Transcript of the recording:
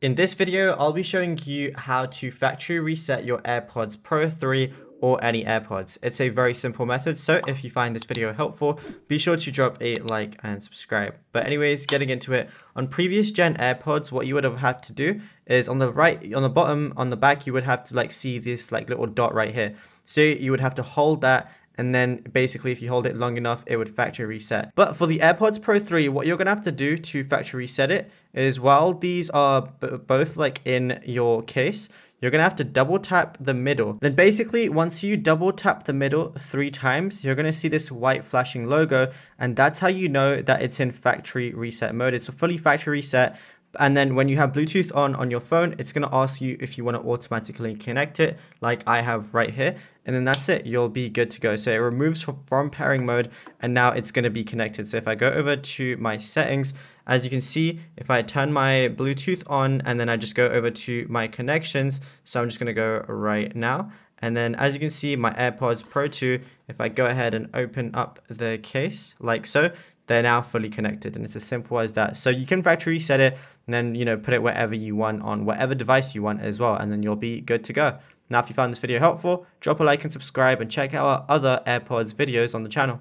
In this video, I'll be showing you how to factory reset your AirPods Pro 3 or any AirPods. It's a very simple method, so if you find this video helpful, be sure to drop a like and subscribe. But anyways, getting into it, on previous gen AirPods, what you would have had to do is on the right, on the bottom, on the back, you would have to see this little dot right here. So you would have to hold that, and then basically if you hold it long enough, it would factory reset. But for the AirPods Pro 3, what you're gonna have to do to factory reset it is, while these are both in your case, you're gonna have to double tap the middle. Then basically, once you double tap the middle 3 times, you're gonna see this white flashing logo, and that's how you know that it's in factory reset mode. It's a fully factory reset. And then when you have Bluetooth on your phone, it's going to ask you if you want to automatically connect it, like I have right here. And then that's it. You'll be good to go. So it removes from pairing mode, and now it's going to be connected. So if I go over to my settings, as you can see, if I turn my Bluetooth on and then I just go over to my connections, so I'm just going to go right now. And then as you can see, my AirPods Pro 2, if I go ahead and open up the case like so, they're now fully connected, and it's as simple as that. So you can factory reset it and then, put it wherever you want on whatever device you want as well, and then you'll be good to go. Now, if you found this video helpful, drop a like and subscribe, and check out our other AirPods videos on the channel.